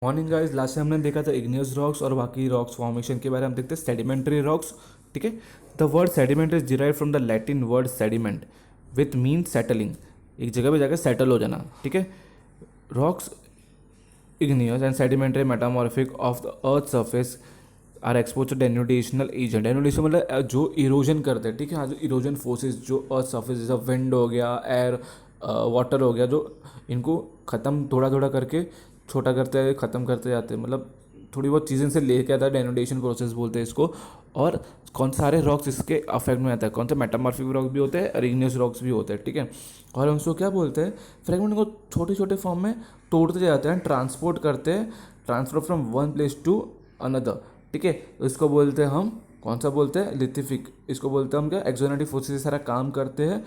Morning guys, last time हमने देखा था इग्नियस रॉक्स और बाकी रॉक्स फॉर्मेशन के बारे में हम देखते हैं सेडिमेंट्री रॉक्स। ठीक है। The word sediment is derive from the Latin word sediment with mean settling, एक जगह पे जाकर सेटल हो जाना। ठीक है। Rocks igneous and sedimentary metamorphic of the earth surface are exposed to denudation agent. Denudation मतलब जो इरोजन करते हैं। ठीक है। हाँ, जो इरोजन फोर्सेस जो अर्थ सर्फेस जैसा विंड हो गया, एयर, वाटर हो गया, जो इनको ख़त्म थोड़ा थोड़ा करके छोटा करते हैं, ख़त्म करते जाते हैं, मतलब थोड़ी बहुत चीज़ें से लेके आता है। डेनुडेशन प्रोसेस बोलते हैं इसको। और कौन सारे रॉक्स इसके अफेक्ट में आता है, कौन से मेटामॉर्फिक रॉक्स भी होते हैं और इग्नियस रॉक्स भी होते हैं। ठीक है। और हम उसको क्या बोलते हैं, फ्रेगमेंट को छोटे छोटे फॉर्म में तोड़ते जाते हैं, ट्रांसपोर्ट करते हैं, transfer from one place to another. ठीक है। तो इसको बोलते हैं हम, कौन सा बोलते हैं, लिथिफिक। इसको बोलते हैं हम क्या, एक्सोनेटिक फोर्सेस से सारा काम करते हैं।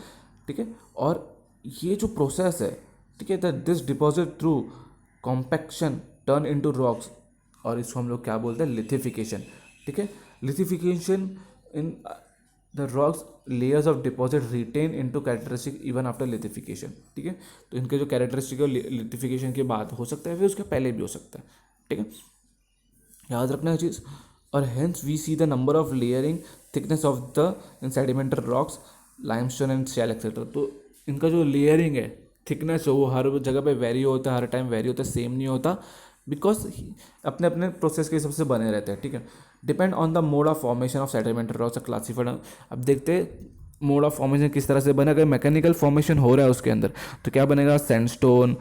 ठीक है। और ये जो प्रोसेस है, ठीक है, that this deposit through compaction turn into rocks, और इसको हम लोग क्या बोलते हैं, लिथिफिकेशन। ठीक है। Lithification in the rocks layers of deposit retain into characteristic even after lithification. ठीक है। तो इनके जो कैरेक्टरिस्टिक है लिथिफिकेशन के बाद हो सकता है, फिर उसके पहले भी हो सकता है। ठीक है। याद रखना है चीज़। और hence we see the number of layering thickness of the in sedimental rocks limestone and shale etcetera. तो इनका जो लेयरिंग है, थिकनेस है, वो हर जगह पे वेरी होता है, हर टाइम वेरी होता है, सेम नहीं होता, बिकॉज अपने अपने प्रोसेस के हिसाब से बने रहते हैं। ठीक है। Depend on the mode of formation of sedimental rocks classified. अब देखते हैं मोड ऑफ फॉर्मेशन किस तरह से बना। अगर मैकेनिकल फॉर्मेशन हो रहा है उसके अंदर, तो क्या बनेगा, सैंडस्टोन,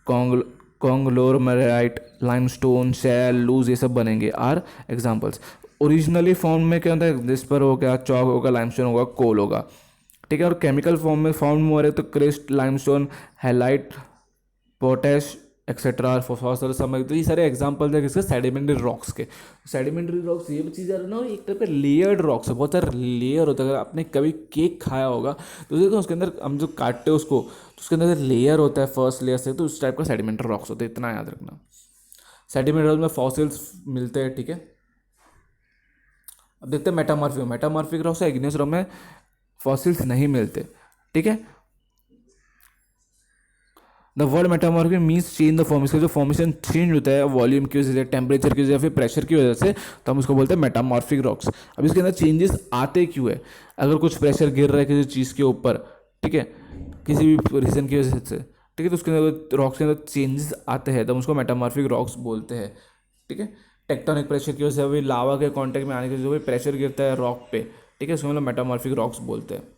कॉन्ग्लोमराइट, लाइमस्टोन, शैल, लूज, ये सब बनेंगे। Are examples. ओरिजिनली फॉर्म में क्या होता है, डिस्पर हो गया, चौक होगा, लाइमस्टोन होगा, कोल होगा। ठीक है। और केमिकल फॉर्म में फॉर्म हो रहे तो chert, limestone, halite, potash etcetera, और फॉस्फोरस, सब। तो ये सारे एग्जांपल्स है किसके, सेडिमेंट्री रॉक्स के। सेडिमेंट्री रॉक्स ये चीज़ है ना, एक तरह पे लेयर्ड रॉक्स है, बहुत सारे लेयर होता है। अगर आपने कभी केक खाया होगा तो देखो उसके अंदर हम जो काटते हैं उसको, तो उसके अंदर लेयर होता है, फर्स्ट लेयर से, तो उस टाइप का सेडिमेंट्री रॉक्स होते हैं, इतना याद रखना। सेडिमेंट्री रॉक्स में फॉसिल्स मिलते हैं। ठीक है। अब देखते हैं मेटामॉर्फिक। मेटामॉर्फिक रॉक्स या इग्नियस रॉक में फॉसिल्स नहीं मिलते। ठीक है। The word metamorphic means change the form. इसका जो फॉर्मेशन चेंज होता है वॉल्यूम की वजह से, टेम्परेचर की वजह से, या फिर प्रेशर की वजह से, तो हम उसको बोलते हैं मेटामॉर्फिक रॉक्स। अब इसके अंदर चेंजेस आते क्यों है, अगर कुछ प्रेशर गिर रहा है किसी चीज़ के ऊपर, ठीक है, किसी भी रीज़न की वजह से, ठीक है, तो उसके अंदर रॉक्स के अंदर चेंजेस आते हैं, तो हम उसको मेटामॉर्फिक रॉक्स बोलते हैं। ठीक है। टेक्टोनिक प्रेशर की वजह से, अभी लावा के कॉन्टेक्ट में आने की वजह से प्रेशर गिरता है रॉक पे, ठीक है, उसको मतलब मेटामॉर्फिक रॉक्स बोलते हैं।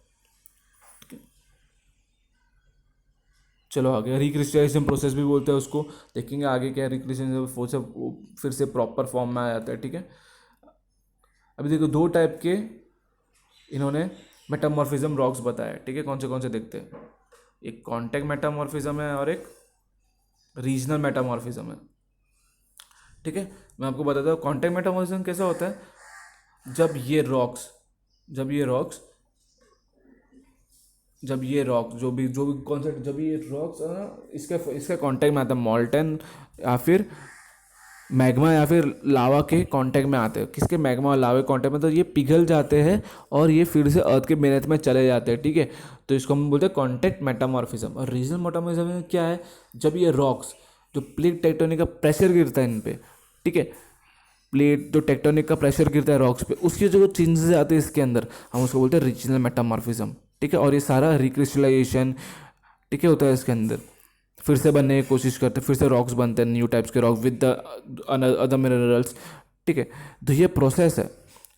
चलो आगे, रिक्रिस्टलाइजेशन प्रोसेस भी बोलते हैं उसको, देखेंगे आगे क्या रिक्रिस्टलाइजेशन प्रोसेस फिर से प्रॉपर फॉर्म में आ जाता है। ठीक है। अभी देखो दो टाइप के इन्होंने मेटामॉर्फिज्म रॉक्स बताया। ठीक है। कौन से देखते हैं, एक कॉन्टेक्ट मेटामॉर्फिज्म है और एक रीजनल मेटामॉर्फिज्म है। ठीक है। मैं आपको बताता हूँ कॉन्टेक्ट मेटामॉर्फिज्म कैसा होता है। जब ये रॉक्स जो भी कॉन्सेप्ट, जब ये रॉक्स है ना, इसके कांटेक्ट में आता है मॉल्टन या फिर मैग्मा या फिर लावा के कांटेक्ट में आते हैं, किसके, मैग्मा और लावा के कांटेक्ट में, तो ये पिघल जाते हैं और ये फिर से अर्थ के बेनेथ में चले जाते हैं। ठीक है। तो इसको हम बोलते हैं कॉन्टेक्ट मेटामॉर्फिज्म। और रीजनल मेटामॉर्फिज्म में क्या है, जब ये रॉक्स, जो प्लेट टेक्टोनिक का प्रेशर गिरता है इन पे, ठीक है, प्लेट जो टेक्टोनिक का प्रेशर गिरता है रॉक्स पे, उसके जो चेंजेस आते हैं इसके अंदर, हम उसको बोलते हैं रीजनल मेटामॉर्फिज्म। ठीक है। और ये सारा रिक्रिस्टलाइजेशन, ठीक है, होता है इसके अंदर, फिर से बनने की कोशिश करते हैं, फिर से रॉक्स बनते हैं, न्यू टाइप्स के rock with the other minerals. ठीक है। तो ये प्रोसेस है।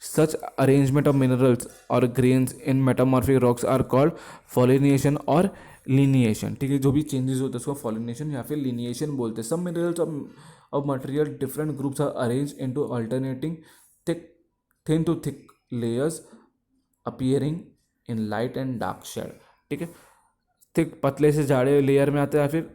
सच अरेंजमेंट ऑफ मिनरल्स और grains in metamorphic rocks are called foliation और लिनिएशन। ठीक है। जो भी चेंजेस होते हैं उसको फॉलिनेशन या फिर लिनिएशन बोलते हैं। सब minerals of material different groups are arranged into alternating thick thin to thick layers appearing in light and dark shade। ठीक है। थिक पतले से जाड़े लेयर में आते हैं या फिर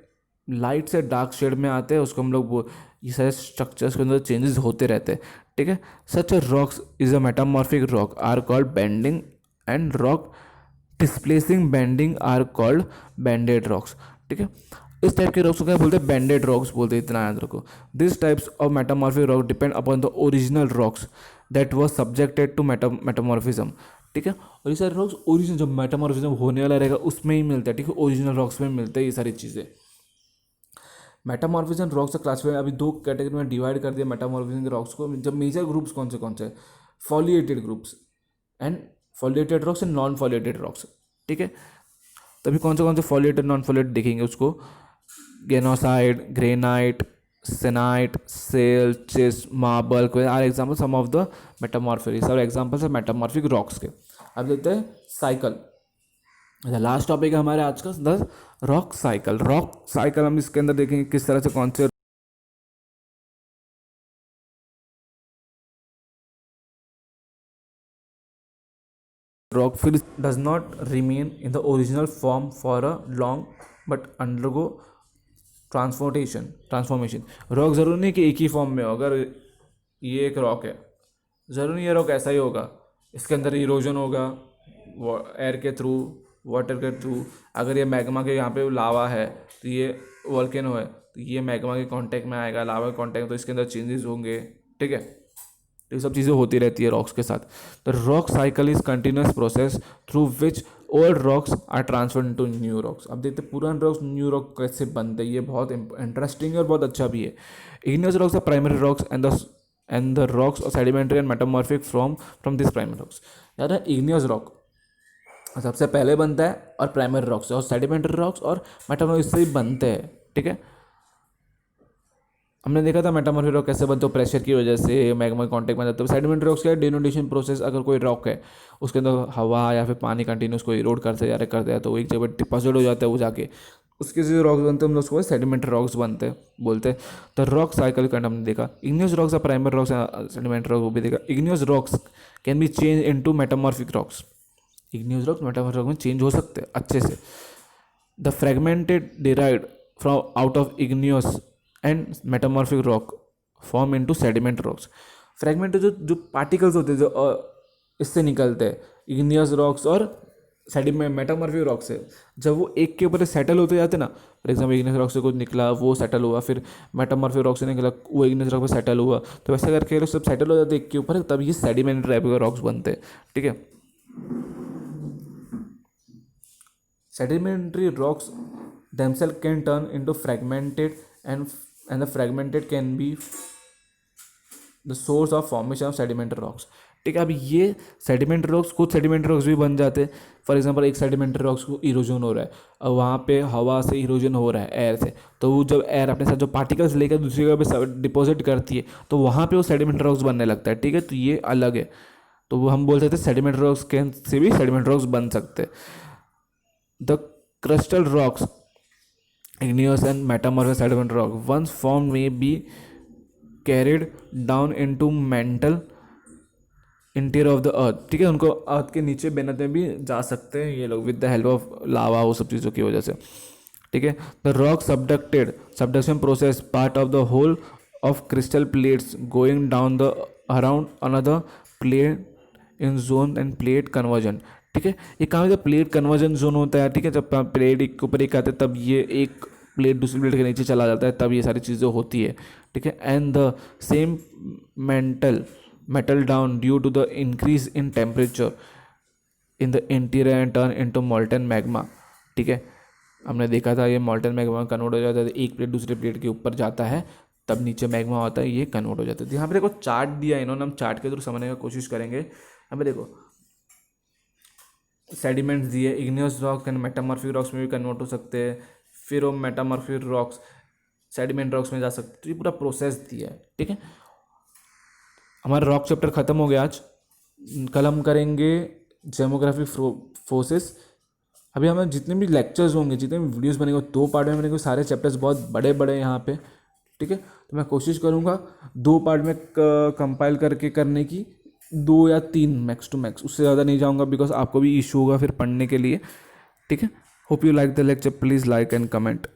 लाइट से डार्क शेड में आते हैं, उसको हम लोग वो, ये सारे स्ट्रक्चर्स के अंदर चेंजेस होते रहते हैं। ठीक है। Such a rocks is a metamorphic rock are called bending and rock displacing bending are called banded rocks. ठीक है। इस टाइप के रॉक्स को क्या बोलते हैं, बैंडेड रॉक्स बोलते हैं, इतना याद रखो। This types of metamorphic rock depend upon the original rocks that was subjected to metamorphism. ठीक है। और ये सारे रॉक्स ओरिजिनल जब मेटामॉर्फिज्म होने वाला रहेगा उसमें ही मिलता है। ठीक है। ओरिजिनल रॉक्स में मिलते हैं ये सारी चीज़ें। मेटामॉर्फिज्म रॉक्स का क्लासिफाई अभी दो कैटेगरी में डिवाइड कर दिया मेटामॉर्फिज्म के रॉक्स को। जब मेजर ग्रुप्स कौन से foliated groups and foliated rocks and non foliated rocks, ठीक है। तभी कौन से फॉलिएटेड नॉन फॉलिएटेड देखेंगे उसको, गेनोसाइट, ग्रेनाइट, सेनाइट, सेल, चिस, marble are example some of the metamorphic, सब एग्जाम्पल्स है मेटामॉर्फिक रॉक्स के। अब देखते हैं साइकिल, लास्ट टॉपिक है हमारे आज का the rock cycle. Rock cycle हम इसके अंदर देखेंगे किस तरह से कौन से rock fill does not remain in the original form for a long but undergo transformation. Rock ज़रूरी नहीं कि एक ही फॉर्म में हो, अगर ये एक रॉक है ज़रूरी नहीं ये रॉक ऐसा ही होगा, इसके अंदर इरोजन होगा एयर के थ्रू, वाटर के थ्रू। अगर ये मैग्मा के यहाँ पे लावा है तो ये वोल्केनो है तो ये मैग्मा के कांटेक्ट में आएगा, लावा के कांटेक्ट में, तो इसके अंदर चेंजेस होंगे, ठीक है। तो ये सब चीज़ें होती रहती है रॉक्स के साथ। The rock cycle is continuous process through which old rocks are transferred into new rocks. अब देखते हैं पुराने रॉक्स न्यू रॉक कैसे बनते हैं, ये बहुत इंटरेस्टिंग है और बहुत अच्छा भी है। Igneous rocks are primary rocks and the rocks और sedimentary and metamorphic from this primary rocks. यार इग्नियस रॉक सबसे पहले बनता है और प्राइमरी रॉक्स और सेडिमेंट्री रॉक्स और मेटामॉर्फिक से ही बनते हैं, ठीक है। हमने देखा था मेटामॉर्फिक रॉक कैसे बनते हो, प्रेशर की वजह से मैग्मा कांटेक्ट में जाते हैं। सेडिमेंट्री रॉक्स क्या डिनोडेशन प्रोसेस, अगर कोई रॉक है उसके अंदर हवा या फिर पानी कंटिन्यूस को इरोड करते जा रहे तो वो एक जगह डिपॉजिट हो जाता है, वो जाके उसके जो रॉक्स बनते हैं हम लोग उसको सेडिमेंट्री रॉक्स बनते हैं बोलते हैं। तो रॉक साइकिल का हमने देखा। Igneous rocks primary rocks sedimentary rocks वो भी देखा। Igneous rocks can be change into metamorphic rocks. Igneous rocks metamorphic rocks में चेंज हो सकते हैं अच्छे से। The fragmented derived from out of igneous and metamorphic rock form into sediment rocks. Fragment जो पार्टिकल्स होते हैं जो इससे निकलते हैं इग्नियस रॉक्स और सेडिमेंट मेटामॉर्फिक रॉक से, जब वो एक के ऊपर सेटल होते जाते ना, फॉर एग्जाम्पल इग्नियस रॉक से कुछ निकला वो सेटल हुआ, फिर मेटामॉर्फिक रॉक से निकला वो इग्नियस रॉक पर सेटल हुआ, तो वैसे करके सब सेटल हो जाते एक के ऊपर, तब ये सेडिमेंट टाइप के रॉक्स बनते हैं, ठीक है। Sedimentary rocks themselves can turn into fragmented and the fragmented can be the source of formation of sedimentary rocks, ठीक है। अब ये सेडिमेंट्री रॉक्स कुछ सेडिमेंट्री रॉक्स भी बन जाते हैं। फॉर एग्जांपल एक सेडिमेंट्री रॉक्स को इरोजन हो रहा है और वहाँ पे हवा से इरोजन हो रहा है एयर से, तो वो जब एयर अपने साथ जो पार्टिकल्स लेकर दूसरी जगह पे डिपॉजिट करती है तो वहाँ पे वो सेडिमेंट्री रॉक्स बनने लगता है, ठीक है। तो ये अलग है, तो वो हम बोल सकते हैं सेडिमेंट्री रॉक्स से भी सेडिमेंट्री रॉक्स बन सकते हैं। The crystal rocks igneous and metamorphic sedimentary rock once formed may be carried down into mantle interior of the earth, ठीक है। उनको अर्थ के नीचे बेनते भी जा सकते हैं ये लोग with the help of lava, वो सब चीज़ों की वजह से, ठीक है। The rock subduction process part of the whole of crystal plates going down the around another plate in zone and plate conversion, ठीक है। ये कहाँ से प्लेट कन्वर्जन जोन होता है, ठीक है। जब प्लेट एक के ऊपर एक आते हैं तब ये एक प्लेट दूसरी प्लेट के नीचे चला जाता है, तब ये सारी चीज़ें होती है, ठीक है। And the same metal down due to the increase in temperature in the interior and turn into molten magma, ठीक है। हमने देखा था ये मॉल्टन मैग्मा में कन्वर्ट हो जाता है, एक प्लेट दूसरी प्लेट के ऊपर जाता है तब नीचे मैग्मा होता है, ये कन्वर्ट हो जाता है। यहाँ पे देखो चार्ट दिया इन्होंने, हम चार्ट के थ्रू समझने की कोशिश करेंगे। यहाँ पे देखो सेडिमेंट्स दिए, igneous rocks and metamorphic rocks में भी कन्वर्ट हो सकते हैं, फिर वो मेटामॉर्फिक रॉक्स सेडिमेंट रॉक्स में जा सकते हैं, तो ये पूरा प्रोसेस दिया है, ठीक है। हमारा रॉक चैप्टर ख़त्म हो गया आज। कल हम करेंगे जेमोग्राफिक फोर्सेस। अभी हमें जितने भी लेक्चर्स होंगे, जितने भी वीडियोस बनेंगे, 2 पार्ट में बनेंगे, सारे चैप्टर्स बहुत बड़े बड़े यहाँ पे, ठीक है। तो मैं कोशिश करूँगा 2 पार्ट में कंपाइल करके करने की, 2 या 3 मैक्स टू मैक्स, उससे ज़्यादा नहीं जाऊँगा बिकॉज आपको भी इशू होगा फिर पढ़ने के लिए, ठीक है। Hope you like the lecture, please like and comment.